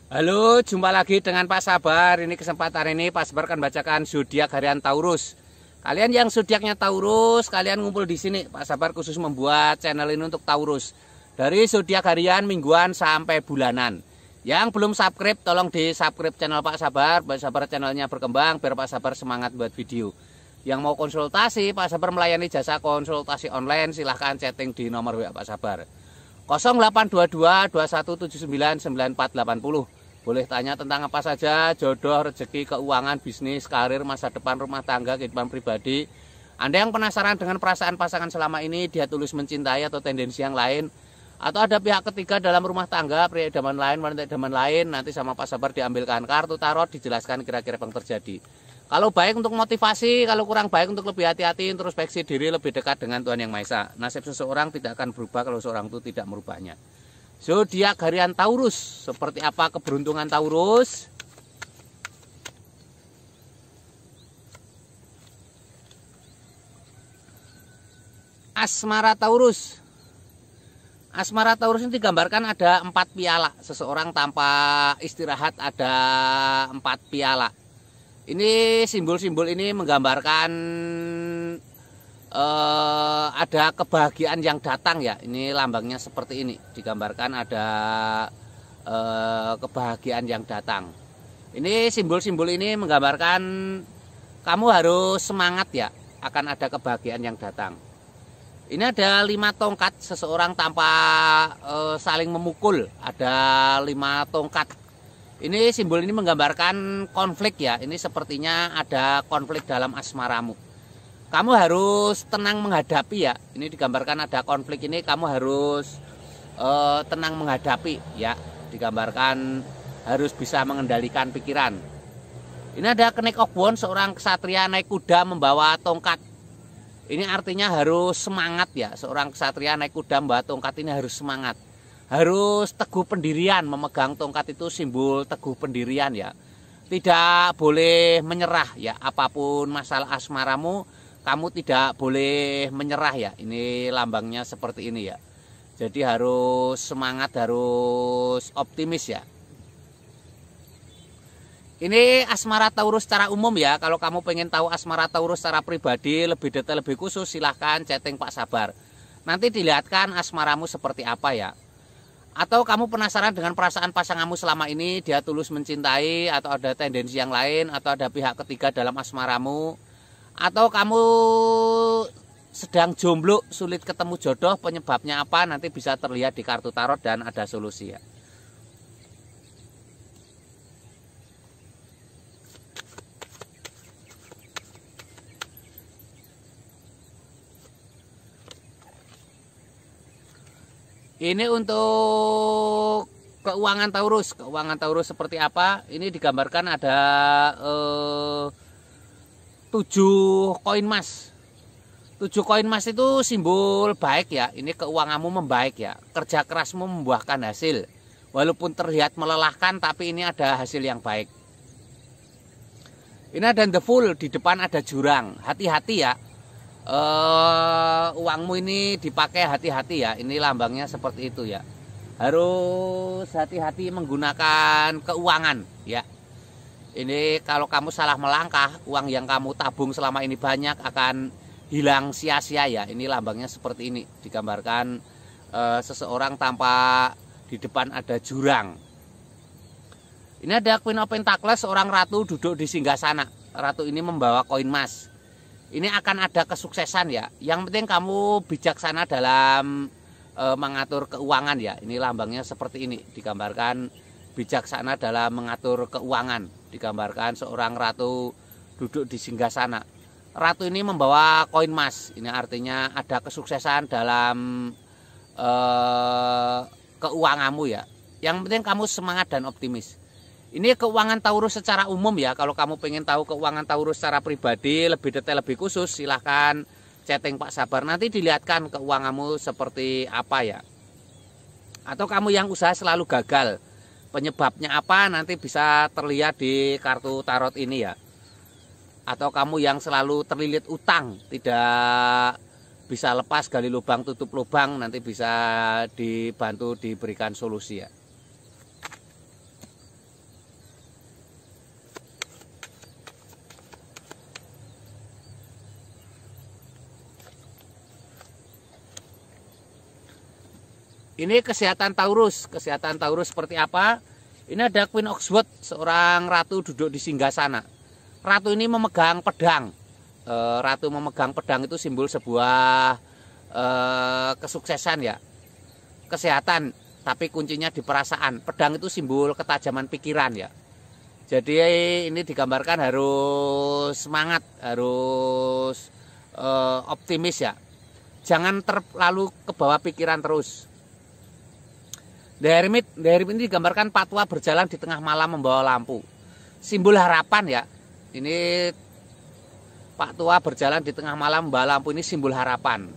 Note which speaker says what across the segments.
Speaker 1: Halo, jumpa lagi dengan Pak Sabar. Ini kesempatan ini Pak Sabar akan bacakan zodiak harian Taurus. Kalian yang zodiaknya Taurus, kalian ngumpul di sini. Pak Sabar khusus membuat channel ini untuk Taurus. Dari zodiak harian, mingguan sampai bulanan. Yang belum subscribe, tolong di subscribe channel Pak Sabar. Pak Sabar channelnya berkembang biar Pak Sabar semangat buat video. Yang mau konsultasi, Pak Sabar melayani jasa konsultasi online. Silahkan chatting di nomor WA Pak Sabar 0822 2179 9480. Boleh tanya tentang apa saja, jodoh, rezeki, keuangan, bisnis, karir, masa depan, rumah tangga, kehidupan pribadi. Anda yang penasaran dengan perasaan pasangan selama ini, dia tulus mencintai atau tendensi yang lain, atau ada pihak ketiga dalam rumah tangga, pria idaman lain, wanita idaman lain, nanti sama Pak Sabar diambilkan kartu tarot, dijelaskan kira-kira apa yang terjadi. Kalau baik untuk motivasi, kalau kurang baik untuk lebih hati-hati, introspeksi diri, lebih dekat dengan Tuhan Yang Maha Esa. Nasib seseorang tidak akan berubah kalau seorang itu tidak merubahnya. Zodiak harian Taurus, seperti apa keberuntungan Taurus? Asmara Taurus. Asmara Taurus ini digambarkan ada 4 piala. Seseorang tanpa istirahat ada 4 piala. Ini simbol-simbol ini menggambarkan ada kebahagiaan yang datang ya. Ini lambangnya seperti ini. Digambarkan ada kebahagiaan yang datang. Ini simbol-simbol ini menggambarkan kamu harus semangat ya. Akan ada kebahagiaan yang datang. Ini ada 5 tongkat. Seseorang tanpa saling memukul. Ada 5 tongkat. Ini simbol ini menggambarkan konflik ya. Ini sepertinya ada konflik dalam asmaramu. Kamu harus tenang menghadapi ya. Ini digambarkan ada konflik ini, kamu harus tenang menghadapi ya. Digambarkan harus bisa mengendalikan pikiran. Ini ada Knight of Wands, seorang ksatria naik kuda membawa tongkat. Ini artinya harus semangat ya. Seorang ksatria naik kuda membawa tongkat ini harus semangat. Harus teguh pendirian, memegang tongkat itu simbol teguh pendirian ya. Tidak boleh menyerah ya. Apapun masalah asmaramu, kamu tidak boleh menyerah ya. Ini lambangnya seperti ini ya. Jadi harus semangat, harus optimis ya. Ini asmara Taurus secara umum ya. Kalau kamu pengen tahu asmara Taurus secara pribadi, lebih detail, lebih khusus, silahkan chatting Pak Sabar. Nanti dilihatkan asmaramu seperti apa ya. Atau kamu penasaran dengan perasaan pasanganmu selama ini, dia tulus mencintai, atau ada tendensi yang lain, atau ada pihak ketiga dalam asmaramu, atau kamu sedang jomblo, sulit ketemu jodoh, penyebabnya apa, nanti bisa terlihat di kartu tarot dan ada solusi ya. Ini untuk keuangan Taurus. Keuangan Taurus seperti apa? Ini digambarkan ada 7 koin emas. 7 koin emas itu simbol baik ya. Ini keuanganmu membaik ya. Kerja kerasmu membuahkan hasil. Walaupun terlihat melelahkan, tapi ini ada hasil yang baik. Ini ada The Fool, di depan ada jurang. Hati-hati ya. Uangmu ini dipakai hati-hati ya. Ini lambangnya seperti itu ya. Harus hati-hati menggunakan keuangan ya. Ini kalau kamu salah melangkah, uang yang kamu tabung selama ini banyak akan hilang sia-sia ya. Ini lambangnya seperti ini. Digambarkan seseorang tanpa di depan ada jurang. Ini ada Queen of Pentacles, seorang ratu duduk di singgasana. Ratu ini membawa koin emas. Ini akan ada kesuksesan ya. Yang penting kamu bijaksana dalam mengatur keuangan ya. Ini lambangnya seperti ini. Digambarkan bijaksana dalam mengatur keuangan. Digambarkan seorang ratu duduk di singgasana. Ratu ini membawa koin emas. Ini artinya ada kesuksesan dalam keuanganmu ya. Yang penting kamu semangat dan optimis. Ini keuangan Taurus secara umum ya. Kalau kamu pengen tahu keuangan Taurus secara pribadi, lebih detail, lebih khusus, silahkan chatting Pak Sabar. Nanti dilihatkan keuanganmu seperti apa ya. Atau kamu yang usaha selalu gagal, penyebabnya apa nanti bisa terlihat di kartu tarot ini ya. Atau kamu yang selalu terlilit utang, tidak bisa lepas, gali lubang tutup lubang, nanti bisa dibantu diberikan solusi ya. Ini kesehatan Taurus. Kesehatan Taurus seperti apa? Ini ada Queen Oxwood, seorang ratu duduk di singgasana. Ratu ini memegang pedang. Ratu memegang pedang itu simbol sebuah kesuksesan ya. Kesehatan, tapi kuncinya di perasaan. Pedang itu simbol ketajaman pikiran ya. Jadi ini digambarkan harus semangat, harus optimis ya. Jangan terlalu ke bawah pikiran terus. The Hermit ini digambarkan Pak Tua berjalan di tengah malam membawa lampu. Simbol harapan ya. Ini Pak Tua berjalan di tengah malam membawa lampu, ini simbol harapan.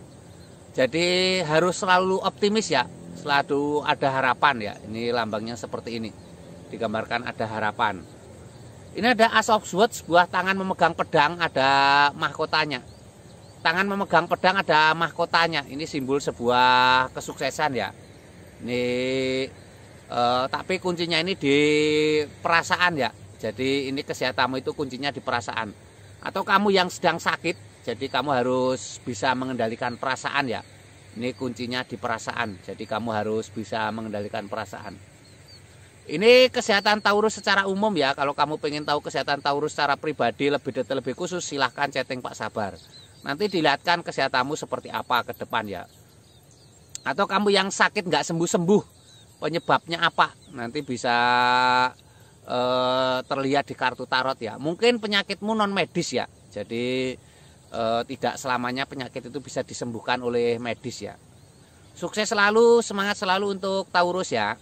Speaker 1: Jadi harus selalu optimis ya. Selalu ada harapan ya. Ini lambangnya seperti ini. Digambarkan ada harapan. Ini ada Ace of Swords, sebuah tangan memegang pedang, ada mahkotanya. Tangan memegang pedang ada mahkotanya. Ini simbol sebuah kesuksesan ya. Ini tapi kuncinya ini di perasaan ya. Jadi ini kesehatanmu itu kuncinya di perasaan. Atau kamu yang sedang sakit, jadi kamu harus bisa mengendalikan perasaan ya. Ini kuncinya di perasaan. Jadi kamu harus bisa mengendalikan perasaan. Ini kesehatan Taurus secara umum ya. Kalau kamu pengen tahu kesehatan Taurus secara pribadi lebih detail, lebih khusus, silahkan chatting Pak Sabar. Nanti dilihatkan kesehatanmu seperti apa ke depan ya. Atau kamu yang sakit nggak sembuh-sembuh, penyebabnya apa? Nanti bisa terlihat di kartu tarot ya. Mungkin penyakitmu non medis ya. Jadi tidak selamanya penyakit itu bisa disembuhkan oleh medis ya. Sukses selalu, semangat selalu untuk Taurus ya.